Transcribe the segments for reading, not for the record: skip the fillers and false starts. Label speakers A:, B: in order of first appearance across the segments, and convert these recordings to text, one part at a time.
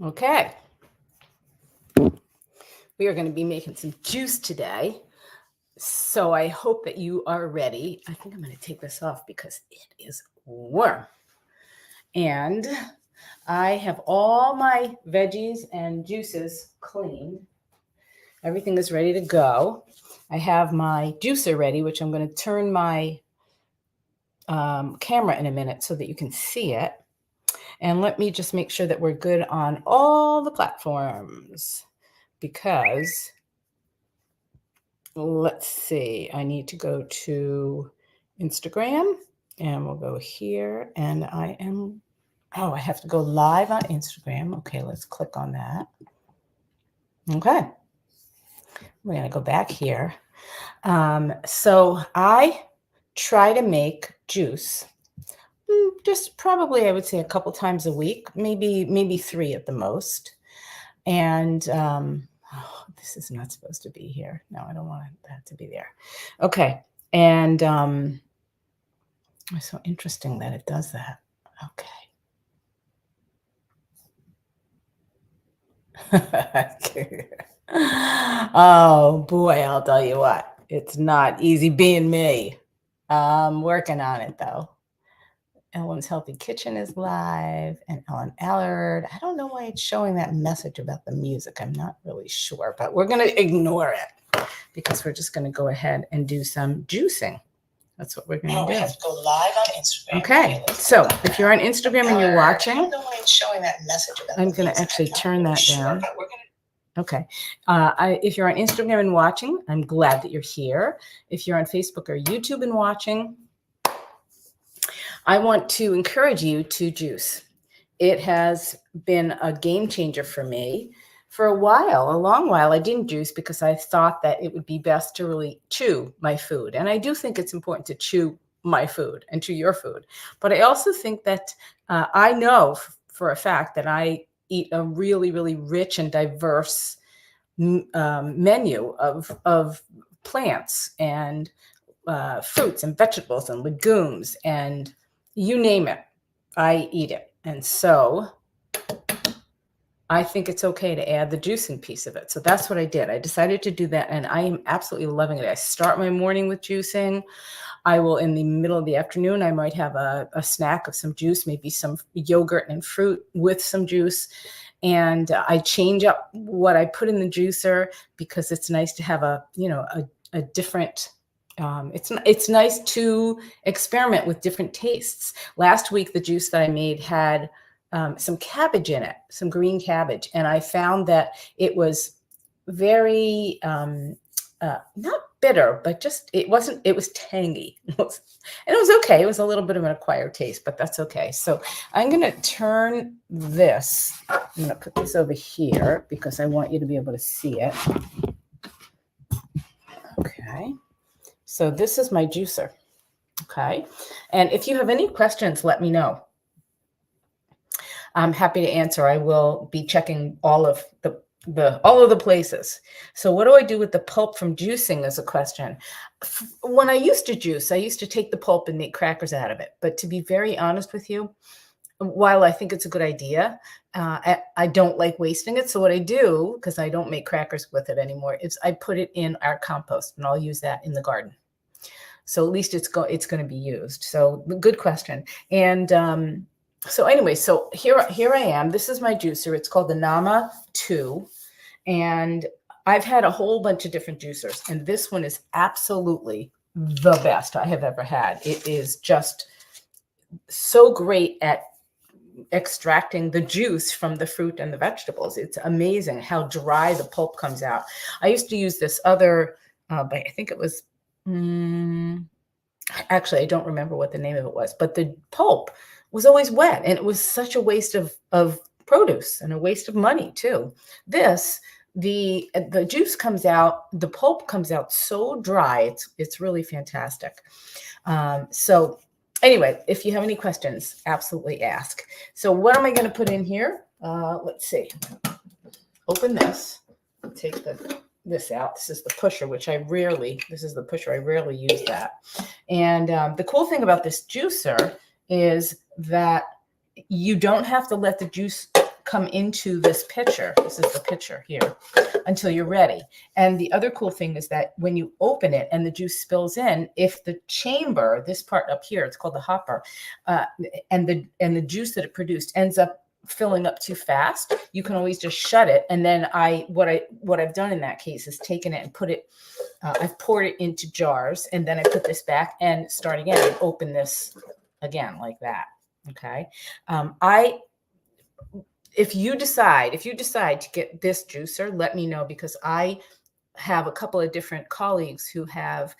A: Okay, we are going to be making some juice today. So I hope that you are ready. I think I'm going to take this off because it is warm. And I have all my veggies and juices cleaned. Everything is ready to go. I have my juicer ready, which I'm going to turn my camera in a minute so that you can see it. And let me just make sure that we're good on all the platforms because let's see, I need to go to Instagram and we'll go here and I have to go live on Instagram. Okay, let's click on that. Okay, we're going to go back here. So I try to make juice just probably, I would say, a couple times a week, maybe 3 at the most. And this is not supposed to be here. No, I don't want that to be there. Okay. And it's so interesting that it does that. Okay. Oh boy, I'll tell you what. It's not easy being me. I'm working on it though. Ellen's Healthy Kitchen is live and Ellen Allard. I don't know why it's showing that message about the music. I'm not really sure, but we're going to ignore it because we're just going to go ahead and do some juicing. That's what we're going to do.
B: We have to go live on Instagram.
A: Okay, so if you're on Instagram and you're watching,
B: I don't know why it's showing that message about
A: I'm going to actually turn that down. Okay. If you're on Instagram and watching, I'm glad that you're here. If you're on Facebook or YouTube and watching, I want to encourage you to juice. It has been a game changer for me. For a long while, I didn't juice because I thought that it would be best to really chew my food. And I do think it's important to chew my food and chew your food. But I also think that I know for a fact that I eat a really, really rich and diverse menu of plants and fruits and vegetables and legumes and you name it, I eat it. And so I think it's okay to add the juicing piece of it. So that's what I did. I decided to do that and I am absolutely loving it. I start my morning with juicing. I will, in the middle of the afternoon, I might have a snack of some juice, maybe some yogurt and fruit with some juice. And I change up what I put in the juicer because it's nice to have a different it's nice to experiment with different tastes. Last week, the juice that I made had some cabbage in it, some green cabbage. And I found that it was very, not bitter, but it was tangy. And it was okay. It was a little bit of an acquired taste, but that's okay. So I'm going to turn this, I'm going to put this over here because I want you to be able to see it. Okay. So this is my juicer, okay? And if you have any questions, let me know. I'm happy to answer. I will be checking all of the places. So what do I do with the pulp from juicing is a question. When I used to juice, I used to take the pulp and make crackers out of it. But to be very honest with you, while I think it's a good idea, I don't like wasting it. So what I do, because I don't make crackers with it anymore, is I put it in our compost and I'll use that in the garden. So at least it's going to be used. So good question. And so anyway, so here I am. This is my juicer. It's called the Nama 2. And I've had a whole bunch of different juicers. And this one is absolutely the best I have ever had. It is just so great at extracting the juice from the fruit and the vegetables. It's amazing how dry the pulp comes out. I used to use this other, but I think it was, actually, I don't remember what the name of it was, but the pulp was always wet and it was such a waste of produce and a waste of money too. This, the juice comes out, the pulp comes out so dry. It's really fantastic. So anyway, if you have any questions, absolutely ask. So what am I going to put in here? Let's see. Open this. Take this out. This is the pusher, this is the pusher. I rarely use that. And the cool thing about this juicer is that you don't have to let the juice come into this pitcher. This is the pitcher here until you're ready. And the other cool thing is that when you open it and the juice spills in, if the chamber, this part up here, it's called the hopper, and the juice that it produced ends up filling up too fast, you can always just shut it. And then what I've done in that case is taken it and put it, I've poured it into jars, and then I put this back and start again and open this again like that. Okay. If you decide to get this juicer, let me know, because I have a couple of different colleagues who have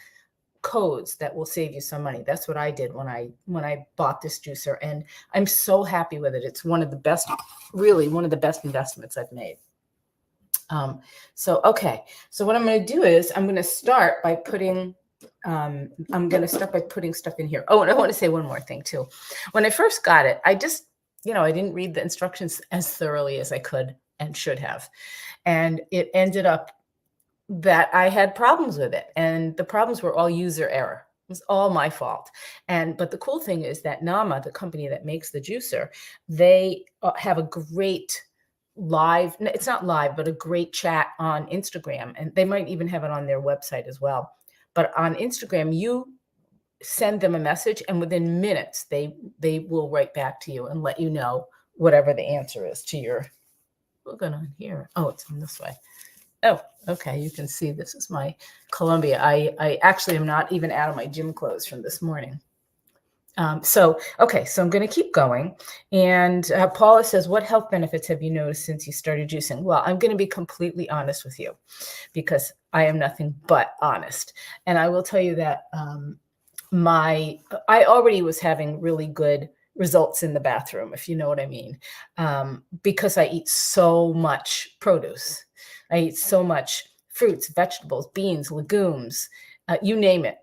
A: codes that will save you some money. That's what I did when I bought this juicer, and I'm so happy with it. It's one of the best, really one of the best investments I've made. So what I'm going to do is I'm going to start by putting stuff in here. Oh, and I want to say one more thing too. When I first got it, I just, I didn't read the instructions as thoroughly as I could and should have. And it ended up that I had problems with it. And the problems were all user error. It was all my fault. But the cool thing is that Nama, the company that makes the juicer, they have a great live, it's not live, but a great chat on Instagram. And they might even have it on their website as well. But on Instagram, you send them a message, and within minutes, they will write back to you and let you know whatever the answer is to your, what's going on here? Oh, it's in this way. Oh, okay. You can see this is my Columbia. I actually am not even out of my gym clothes from this morning. So I'm going to keep going. And Paula says, what health benefits have you noticed since you started juicing? Well, I'm going to be completely honest with you, because I am nothing but honest. And I will tell you that I already was having really good results in the bathroom, if you know what I mean, because I eat so much produce. I eat so much fruits, vegetables, beans, legumes, you name it.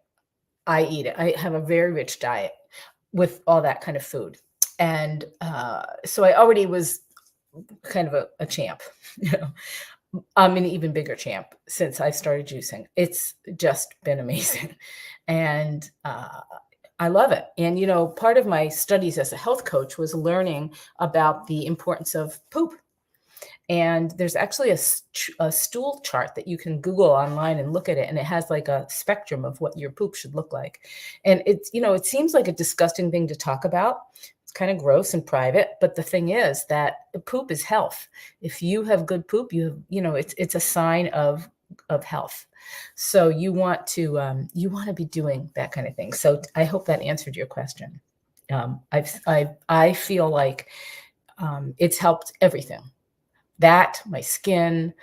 A: I eat it. I have a very rich diet with all that kind of food. And so I already was kind of a champ. I'm an even bigger champ since I started juicing. It's just been amazing. And I love it. And, part of my studies as a health coach was learning about the importance of poop. And there's actually a stool chart that you can Google online and look at it. And it has like a spectrum of what your poop should look like. And it's, it seems like a disgusting thing to talk about. It's kind of gross and private. But the thing is that poop is health. If you have good poop, it's a sign of health. So you want to be doing that kind of thing. So I hope that answered your question. I feel like it's helped everything. That, my skin,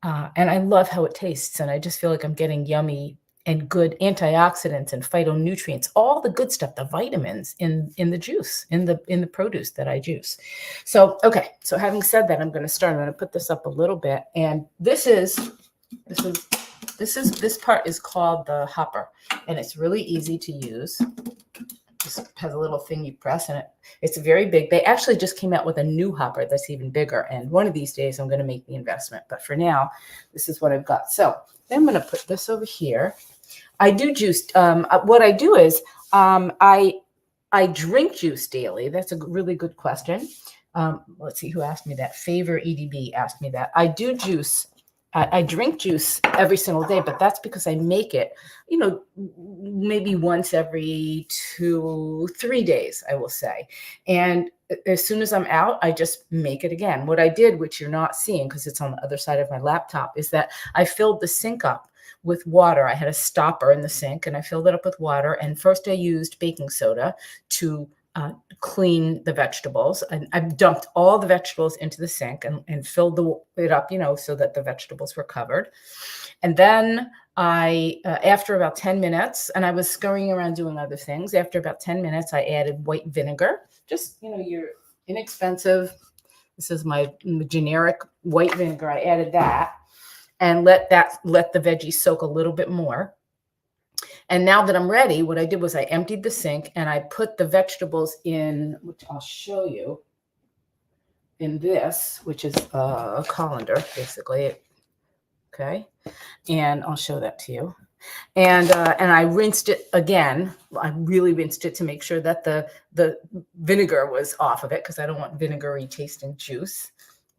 A: and I love how it tastes. And I just feel like I'm getting yummy and good antioxidants and phytonutrients, all the good stuff, the vitamins in the juice, in the produce that I juice. So having said that, I'm going to start. I'm going to put this up a little bit. And this part is called the hopper, and it's really easy to use. Just has a little thing you press, and it's very big. They actually just came out with a new hopper that's even bigger. And one of these days I'm going to make the investment. But for now, this is what I've got. So then I'm going to put this over here. I do juice. What I do is I drink juice daily. That's a really good question. Let's see who asked me that. Favor EDB asked me that. I do juice. I drink juice every single day, but that's because I make it, maybe once every 2-3 days, I will say. And as soon as I'm out, I just make it again. What I did, which you're not seeing because it's on the other side of my laptop, is that I filled the sink up with water. I had a stopper in the sink and I filled it up with water. And first I used baking soda to clean the vegetables. And I dumped all the vegetables into the sink and filled it up, so that the vegetables were covered. And then after about 10 minutes, and I was scurrying around doing other things, after about 10 minutes, I added white vinegar, just, your inexpensive, this is my generic white vinegar. I added that and let the veggies soak a little bit more. And now that I'm ready, what I did was I emptied the sink and I put the vegetables in, which I'll show you in this, which is a colander, basically. Okay. And I'll show that to you. And I rinsed it again. I really rinsed it to make sure that the vinegar was off of it, because I don't want vinegary tasting juice.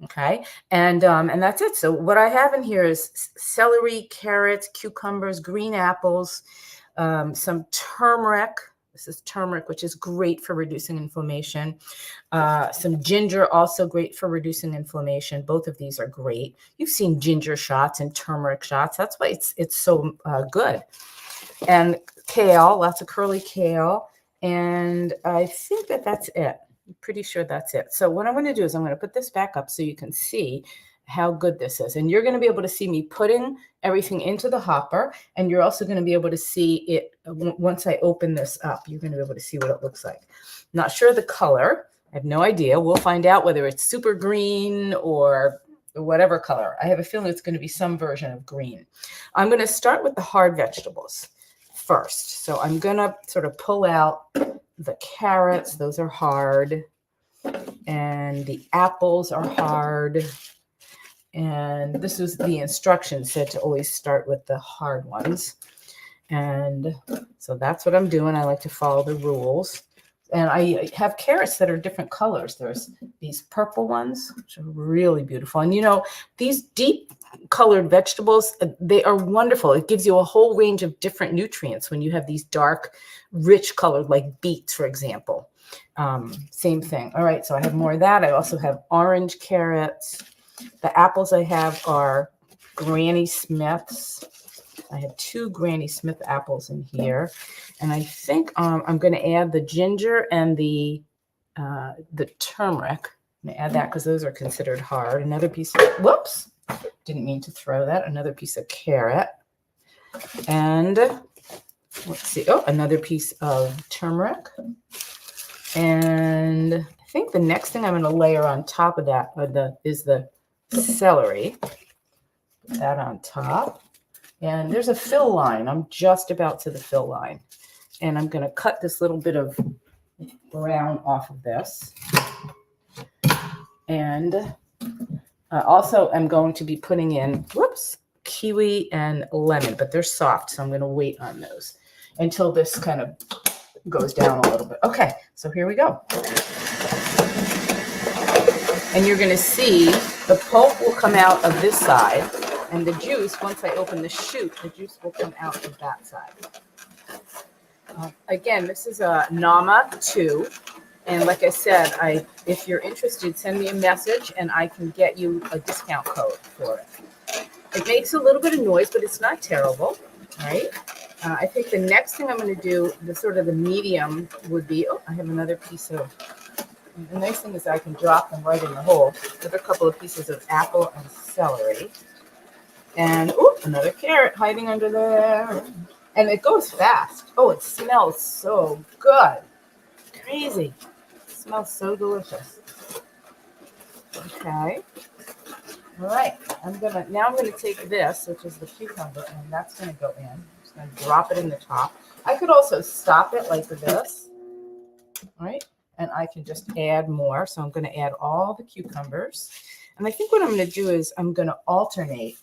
A: Okay, and that's it. So what I have in here is celery, carrots, cucumbers, green apples, some turmeric. This is turmeric, which is great for reducing inflammation. Some ginger, also great for reducing inflammation. Both of these are great. You've seen ginger shots and turmeric shots. That's why it's so good. And kale, lots of curly kale. And I think that's it. I'm pretty sure that's it. So what I'm going to do is I'm going to put this back up so you can see how good this is. And you're going to be able to see me putting everything into the hopper. And you're also going to be able to see it once I open this up. You're going to be able to see what it looks like. Not sure the color. I have no idea. We'll find out whether it's super green or whatever color. I have a feeling it's going to be some version of green. I'm going to start with the hard vegetables first. So I'm going to sort of pull out the carrots. Those are hard. And the apples are hard. And this is the instructions said to always start with the hard ones. And so that's what I'm doing. I like to follow the rules. And I have carrots that are different colors. There's these purple ones, which are really beautiful. And, you know, these deep colored vegetables, they are wonderful. It gives you a whole range of different nutrients when you have these dark, rich colored, like beets, for example. Same thing. All right, so I have more of that. I also have orange carrots. The apples I have are Granny Smiths. I have 2 Granny Smith apples in here. And I think I'm going to add the ginger and the turmeric. I'm going to add that because those are considered hard. Another piece of, whoops, didn't mean to throw that. Another piece of carrot. And let's see, oh, another piece of turmeric. And I think the next thing I'm going to layer on top of that is the celery. Put that on top. And there's a fill line. I'm just about to the fill line. And I'm going to cut this little bit of brown off of this. And also I'm going to be putting in, kiwi and lemon, but they're soft. So I'm going to wait on those until this kind of goes down a little bit. Okay, so here we go. And you're going to see the pulp will come out of this side. And the juice, once I open the chute, the juice will come out of that side. Again, this is a Nama 2. And like I said, if you're interested, send me a message and I can get you a discount code for it. It makes a little bit of noise, but it's not terrible, right? I think the next thing I'm going to do, the medium would be, I have another piece of, the nice thing is I can drop them right in the hole. Another couple of pieces of apple and celery. And another carrot hiding under there. And it goes fast. Oh, it smells so good. Crazy. It smells so delicious. Okay. All right. Now I'm gonna take this, which is the cucumber, and that's gonna go in. I'm just gonna drop it in the top. I could also stop it like this. All right. And I can just add more. So I'm gonna add all the cucumbers. And I think what I'm gonna do is I'm gonna alternate.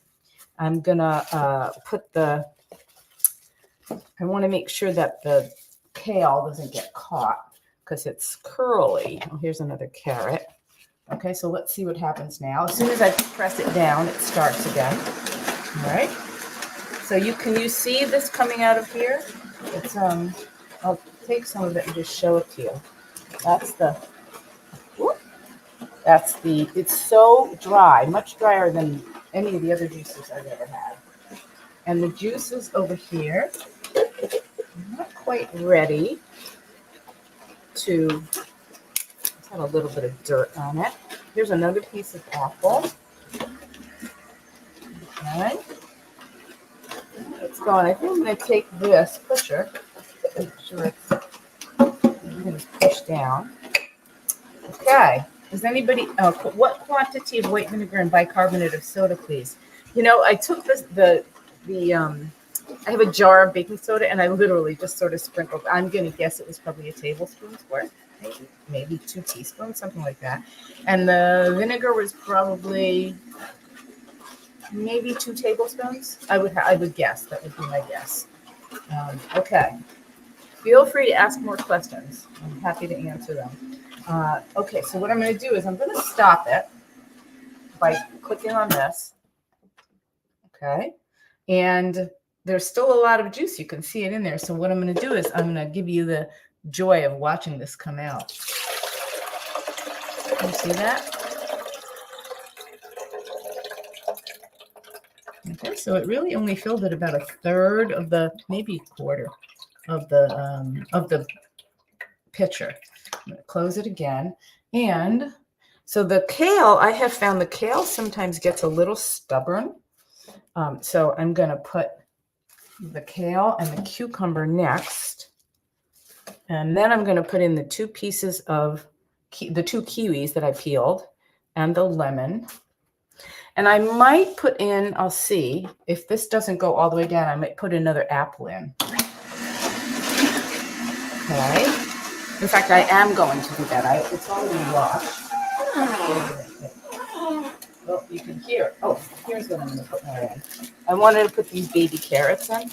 A: I'm going to I want to make sure that the kale doesn't get caught because it's curly. Oh, here's another carrot. Okay, so let's see what happens now. As soon as I press it down, it starts again. All right. So you see this coming out of here? It's I'll take some of it and just show it to you. It's so dry, much drier than any of the other juices I've ever had. And the juices over here are not quite ready to, it's had a little bit of dirt on it. Here's another piece of apple. Okay. It's going. I think I'm going to take this pusher, make sure it's, I'm going to push down. Okay. Does anybody, what quantity of white vinegar and bicarbonate of soda, please? You know, I took I have a jar of baking soda and I literally just sort of sprinkled. I'm going to guess it was probably a tablespoon's worth, maybe 2 teaspoons, something like that. And the vinegar was probably maybe 2 tablespoons. I would guess. That would be my guess. Okay. Feel free to ask more questions. I'm happy to answer them. Okay, so what I'm going to do is I'm going to stop it. by clicking on this. Okay. And there's still a lot of juice. You can see it in there. So what I'm going to do is I'm going to give you the joy of watching this come out. Can you see that? Okay, so it really only filled it about a third of the, maybe quarter of the pitcher. I'm going to close it again. And so the kale, I have found the kale sometimes gets a little stubborn. So I'm going to put the kale and the cucumber next. And then I'm going to put in the 2 pieces of the 2 kiwis that I peeled and the lemon. And I might put in, I'll see, if this doesn't go all the way down, I might put another apple in. Okay. In fact, I am going to do that. It's already washed. Well, you can hear. Oh, here's what I'm going to put more in. I wanted to put these baby carrots in.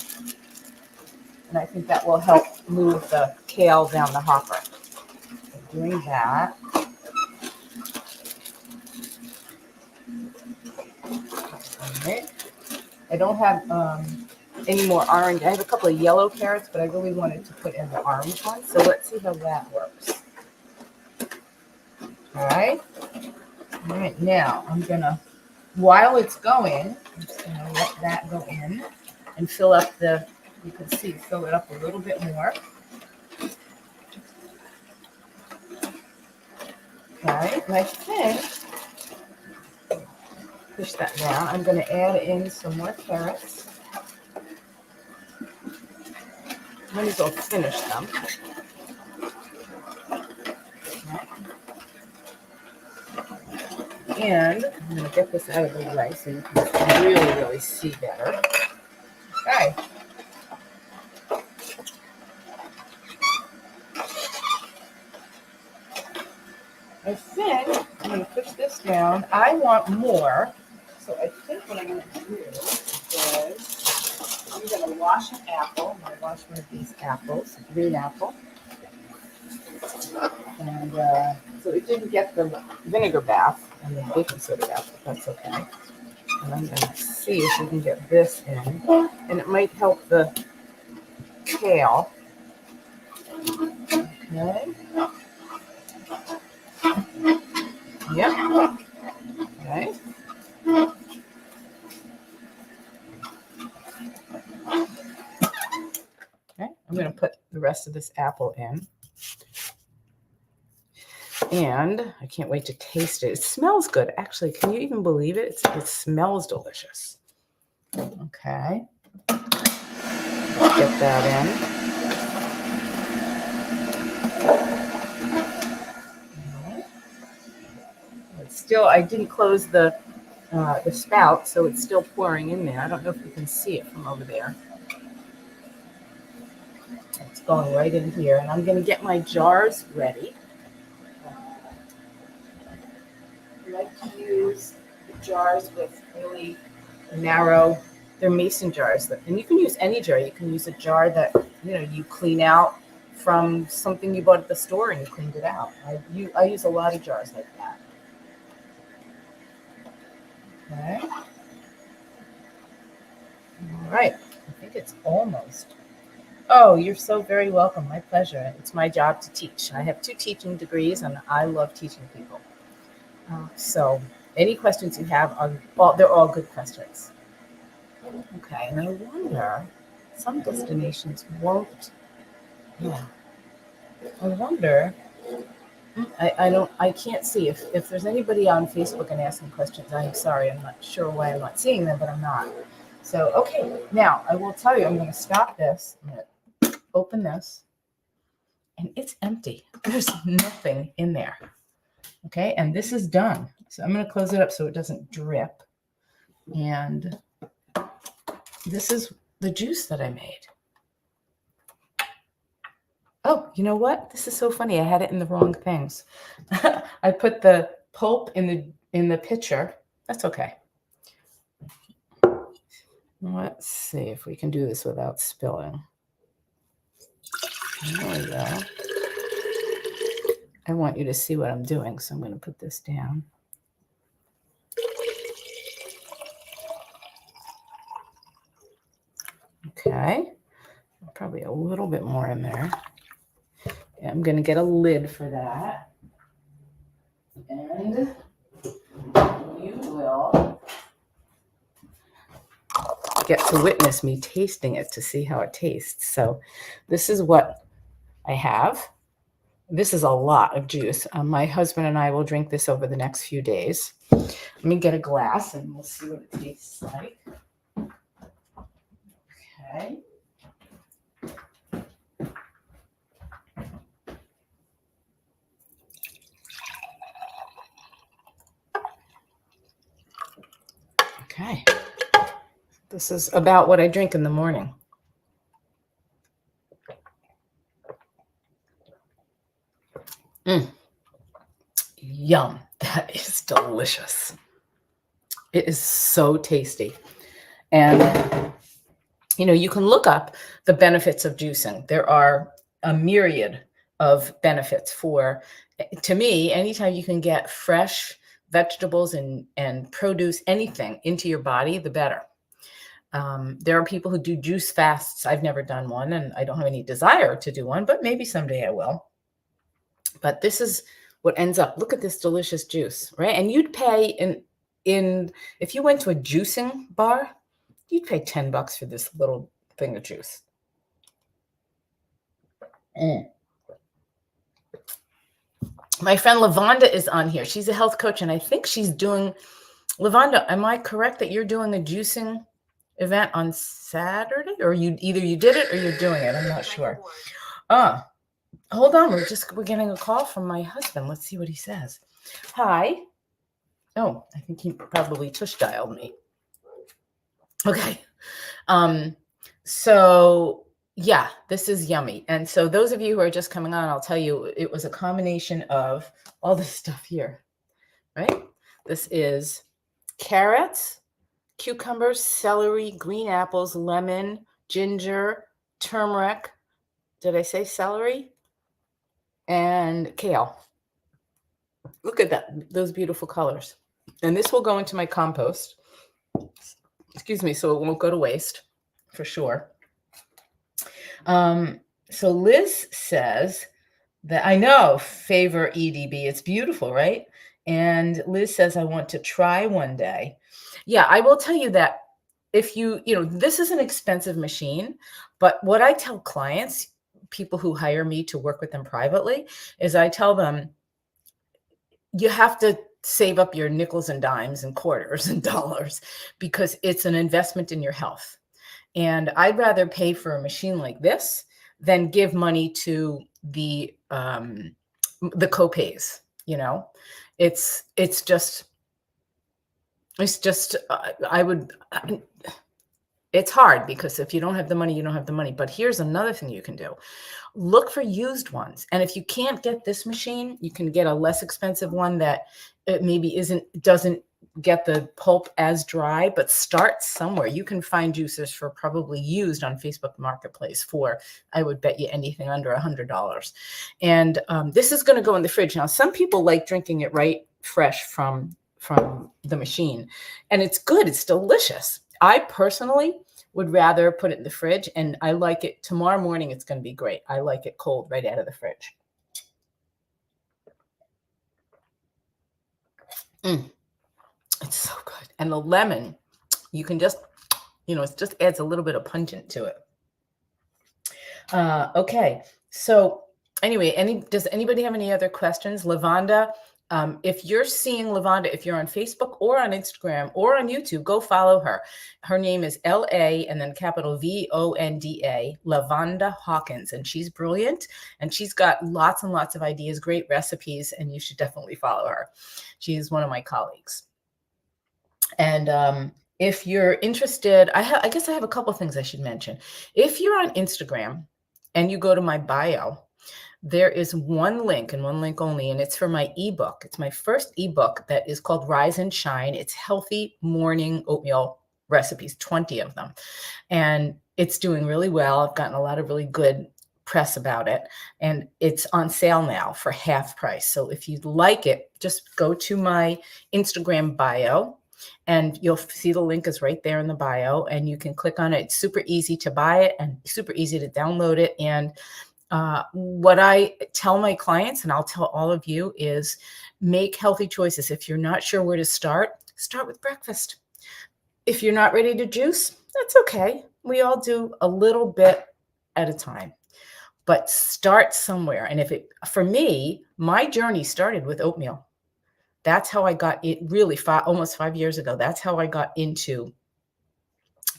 A: And I think that will help move the kale down the hopper. So doing that. Okay. I don't have any more orange. I have a couple of yellow carrots, but I really wanted to put in the orange one. So let's see how that works. All right. All right. Now I'm going to, while it's going, I'm just going to let that go in and fill up the, you can see, fill it up a little bit more. Okay. And I think, push that down. I'm going to add in some more carrots. Might as well finish them. And I'm going to get this out of the way so you can really see better. Okay. I think I'm going to push this down. I want more. So I think what I'm going to do is I'm going to wash an apple. I'm going to wash one of these apples, a green apple. And so it didn't get the vinegar bath and the baking soda bath, but that's okay. And I'm going to see if we can get this in. And it might help the kale. Okay. Yep. Okay. Okay. I'm going to put the rest of this apple in. And I can't wait to taste it. It smells good. Actually, can you even believe it? It smells delicious. Okay. Let's get that in. It's still, I didn't close the spout, so it's still pouring in there. I don't know if you can see it from over there. It's going right in here. And I'm going to get my jars ready. I like to use the jars with really narrow, they're mason jars. And you can use any jar. You can use a jar that, you clean out from something you bought at the store and you cleaned it out. I use a lot of jars like that. Okay. All right. I think it's almost. Oh, you're so very welcome. My pleasure. It's my job to teach. I have 2 teaching degrees and I love teaching people. So any questions you have, they're all good questions. Okay, and I wonder, some destinations won't. Yeah. I wonder. I can't see if there's anybody on Facebook and asking questions. I'm sorry, I'm not sure why I'm not seeing them, but I'm not. So okay, now I will tell you, I'm going to stop this. I'm going to open this, and it's empty. There's nothing in there. Okay, and this is done. So I'm going to close it up so it doesn't drip. And this is the juice that I made. Oh, you know what? This is so funny. I had it in the wrong things. I put the pulp in the pitcher. That's okay. Let's see if we can do this without spilling. There we go. I want you to see what I'm doing, so I'm going to put this down. Okay. Probably a little bit more in there. I'm going to get a lid for that. And you will get to witness me tasting it to see how it tastes. So this is what I have. This is a lot of juice. My husband and I will drink this over the next few days. Let me get a glass and we'll see what it tastes like. Okay. Okay. This is about what I drink in the morning. Yum. That is delicious. It is so tasty. And, you can look up the benefits of juicing. There are a myriad of benefits to me, anytime you can get fresh vegetables and produce, anything into your body, the better. There are people who do juice fasts. I've never done one, and I don't have any desire to do one, but maybe someday I will. But this is what ends up. Look at this delicious juice, right? And you'd pay if you went to a juicing bar, you'd pay $10 for this little thing of juice. My friend Lavonda is on here. She's a health coach, and I think she's doing. Lavonda, am I correct that you're doing a juicing event on Saturday, or you did it or you're doing it? I'm not sure. Hold on. We're getting a call from my husband. Let's see what he says. Hi. Oh, I think he probably tush dialed me. Okay. So yeah, this is yummy. And so those of you who are just coming on, I'll tell you, it was a combination of all this stuff here, right? This is carrots, cucumbers, celery, green apples, lemon, ginger, turmeric. Did I say celery? And kale. Look at that, those beautiful colors. And this will go into my compost. Excuse me, so it won't go to waste, for sure. So Liz says that, I know, favor EDB. It's beautiful, right? And Liz says, I want to try one day. Yeah, I will tell you that if this is an expensive machine, but what I tell clients, people who hire me to work with them privately, is I tell them, you have to save up your nickels and dimes and quarters and dollars because it's an investment in your health. And I'd rather pay for a machine like this than give money to the copays. It's hard because if you don't have the money, you don't have the money. But here's another thing you can do. Look for used ones. And if you can't get this machine, you can get a less expensive one that it maybe doesn't get the pulp as dry, but start somewhere. You can find juicers for probably used on Facebook Marketplace for, I would bet you, anything under $100. And this is going to go in the fridge. Now, some people like drinking it right fresh from the machine, and it's good. It's delicious. I personally would rather put it in the fridge, and I like it tomorrow morning. It's going to be great. I like it cold right out of the fridge. It's so good. And the lemon, you can just, it just adds a little bit of pungent to it. Okay. So anyway, does anybody have any other questions? Lavonda, if you're seeing Lavonda, if you're on Facebook or on Instagram or on YouTube, go follow her. Her name is L-A and then capital V-O-N-D-A, Lavonda Hawkins. And she's brilliant. And she's got lots and lots of ideas, great recipes, and you should definitely follow her. She's one of my colleagues. And if you're interested, I guess I have a couple of things I should mention. If you're on Instagram and you go to my bio, there is one link and one link only, and it's for my ebook. It's my first ebook that is called Rise and Shine. It's healthy morning oatmeal recipes, 20 of them. And it's doing really well. I've gotten a lot of really good press about it, and it's on sale now for half price. So if you'd like it, just go to my Instagram bio And you'll see the link is right there in the bio, and you can click on it. It's super easy to buy it and super easy to download it. And what I tell my clients, and I'll tell all of you, is make healthy choices. If you're not sure where to start with breakfast. If you're not ready to juice, that's okay. We all do a little bit at a time, but start somewhere. And for me, my journey started with oatmeal. That's how I got it, really almost 5 years ago. That's how I got into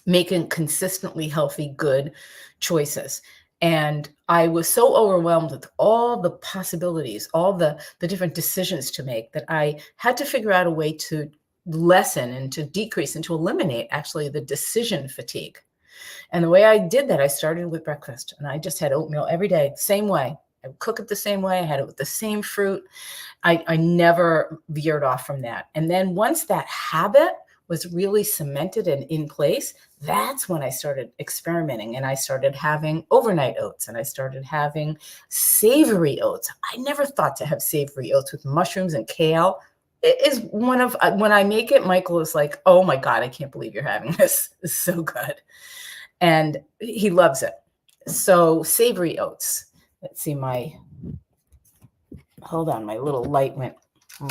A: making consistently healthy, good choices. And I was so overwhelmed with all the possibilities, all the different decisions to make, that I had to figure out a way to lessen and to decrease and to eliminate actually the decision fatigue. And the way I did that, I started with breakfast, and I just had oatmeal every day, same way. I would cook it the same way. I had it with the same fruit. I never veered off from that. And then once that habit was really cemented and in place, that's when I started experimenting, and I started having overnight oats, and I started having savory oats. I never thought to have savory oats with mushrooms and kale. It is one of, when I make it, Michael is like, oh my God, I can't believe you're having this. It's so good. And he loves it. So savory oats. Let's see, hold on, my little light went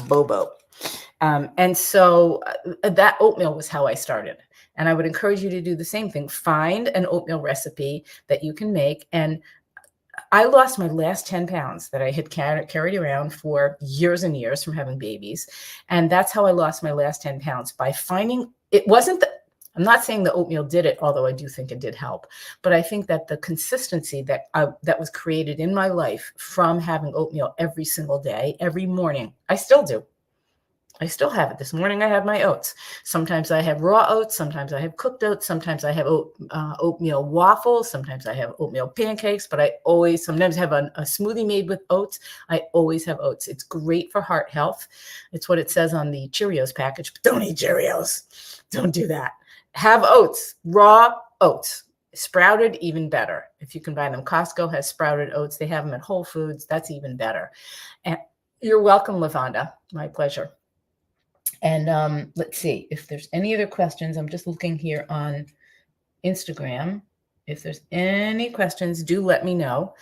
A: bobo. And so that oatmeal was how I started. And I would encourage you to do the same thing. Find an oatmeal recipe that you can make. And I lost my last 10 pounds that I had carried around for years and years from having babies. And that's how I lost my last 10 pounds, by finding, I'm not saying the oatmeal did it, although I do think it did help. But I think that the consistency that was created in my life from having oatmeal every single day, every morning, I still do. I still have it. This morning I had my oats. Sometimes I have raw oats. Sometimes I have cooked oats. Sometimes I have oatmeal waffles. Sometimes I have oatmeal pancakes. But I always sometimes have a smoothie made with oats. I always have oats. It's great for heart health. It's what it says on the Cheerios package. But don't eat Cheerios. Don't do that. Have oats, raw oats. Sprouted, even better. If you can buy them, Costco has sprouted oats. They have them at Whole Foods. That's even better. And you're welcome, Lavonda. My pleasure. And let's see if there's any other questions. I'm just looking here on Instagram. If there's any questions, do let me know.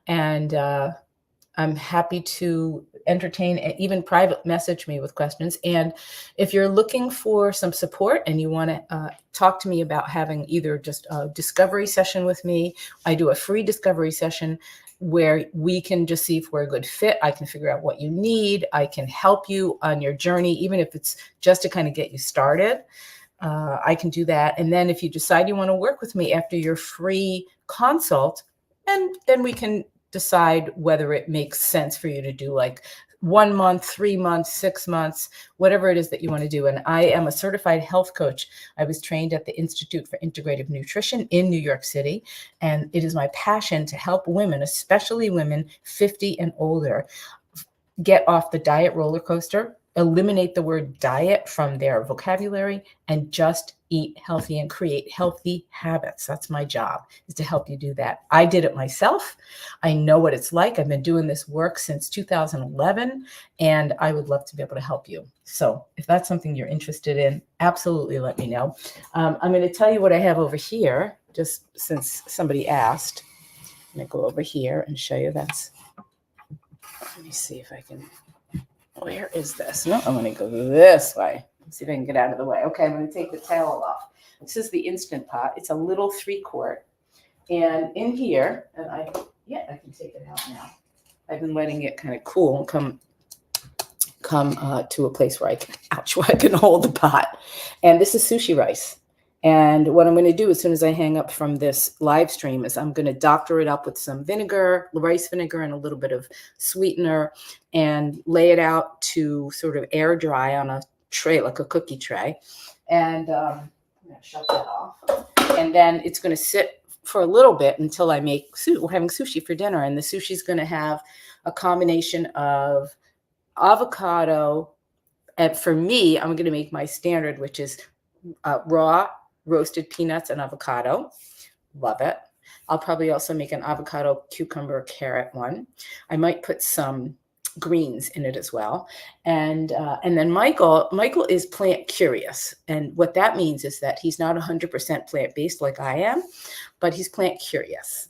A: And I'm happy to entertain, even private message me with questions. And if you're looking for some support and you want to talk to me about having either just a discovery session with me, I do a free discovery session where we can just see if we're a good fit. I can figure out what you need. I can help you on your journey, even if it's just to kind of get you started. I can do that. And then if you decide you want to work with me after your free consult, and then we can decide whether it makes sense for you to do like 1 month, 3 months, 6 months, whatever it is that you want to do. And I am a certified health coach. I was trained at the Institute for Integrative Nutrition in New York City. And it is my passion to help women, especially women 50 and older, get off the diet roller coaster, eliminate the word diet from their vocabulary, and just eat healthy and create healthy habits. That's my job, is to help you do that. I did it myself. I know what it's like. I've been doing this work since 2011, and I would love to be able to help you. So if that's something you're interested in, absolutely let me know. I'm going to tell you what I have over here, just since somebody asked. I'm going to go over here and show you. Let me see if I can. Where is this? No, I'm going to go this way. Let's see if I can get out of the way. Okay, I'm going to take the towel off. This is the Instant Pot. It's a little 3-quart. And in here, and I can take it out now. I've been letting it kind of cool and come to a place where I can hold the pot. And this is sushi rice. And what I'm going to do as soon as I hang up from this live stream is I'm going to doctor it up with some vinegar, rice vinegar, and a little bit of sweetener, and lay it out to sort of air dry on a tray, like a cookie tray. And I'm going to shut that off. And then it's going to sit for a little bit until I make we're having sushi for dinner. And the sushi is going to have a combination of avocado. And for me, I'm going to make my standard, which is raw roasted peanuts and avocado. Love it. I'll probably also make an avocado, cucumber, carrot one. I might put some greens in it as well. And then Michael is plant curious. And what that means is that he's not 100% plant-based like I am, but he's plant curious.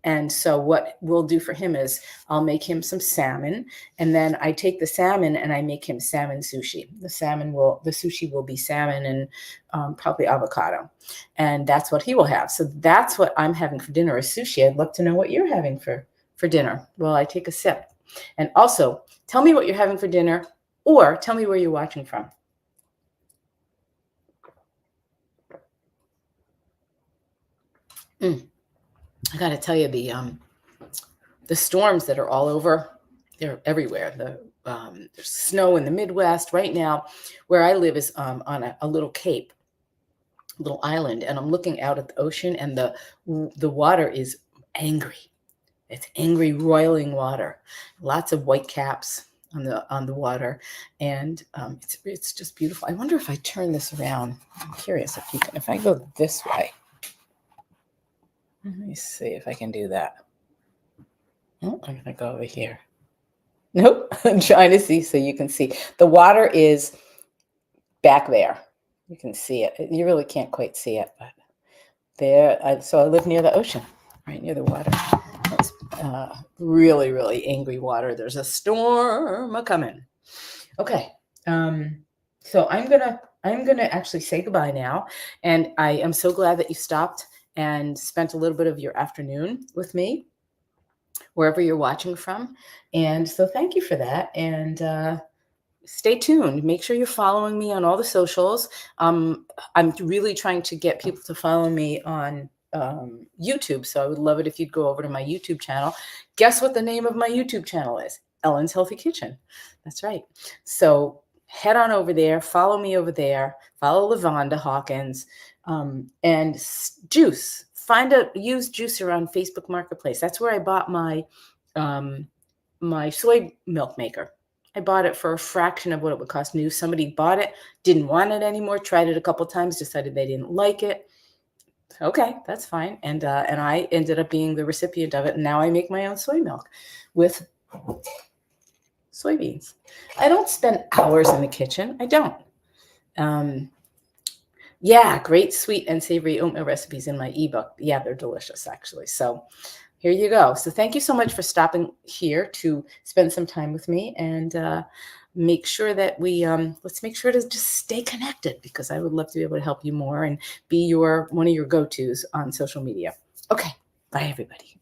A: And so what we'll do for him is I'll make him some salmon, and then I take the salmon and I make him salmon sushi. The sushi will be salmon and probably avocado. And that's what he will have. So that's what I'm having for dinner is sushi. I'd love to know what you're having for dinner. Well, I take a sip. And also tell me what you're having for dinner, or tell me where you're watching from. I got to tell you, the storms that are all over, they're everywhere. There's snow in the Midwest right now. Where I live is on a little cape, a little island, and I'm looking out at the ocean, and the water is angry. It's angry, roiling water. Lots of white caps on the water, and it's just beautiful. I wonder if I turn this around. I'm curious if I go this way. Let me see if I can do that. Oh, I'm going to go over here. Nope, I'm trying to see so you can see. The water is back there. You can see it. You really can't quite see it, but there. So I live near the ocean, right near the water. It's really, really angry water. There's a storm a-coming. Okay, so I'm gonna actually say goodbye now, and I am so glad that you stopped and spent a little bit of your afternoon with me, wherever you're watching from. And so thank you for that. And stay tuned. Make sure you're following me on all the socials. I'm really trying to get people to follow me on YouTube. So I would love it if you'd go over to my YouTube channel. Guess what the name of my YouTube channel is? Ellen's Healthy Kitchen. That's right. So head on over there. Follow me over there. Follow LaVonda Hawkins. And juice. Find a used juicer on Facebook Marketplace. That's where I bought my my soy milk maker. I bought it for a fraction of what it would cost new. Somebody bought it, didn't want it anymore, tried it a couple times, decided they didn't like it. Okay, that's fine. And I ended up being the recipient of it. And now I make my own soy milk with soybeans. I don't spend hours in the kitchen. I don't. Yeah, great sweet and savory oatmeal recipes in my ebook. Yeah, they're delicious, actually. So here you go. So thank you so much for stopping here to spend some time with me, and make sure that let's make sure to just stay connected, because I would love to be able to help you more and be one of your go-tos on social media. Okay, bye everybody.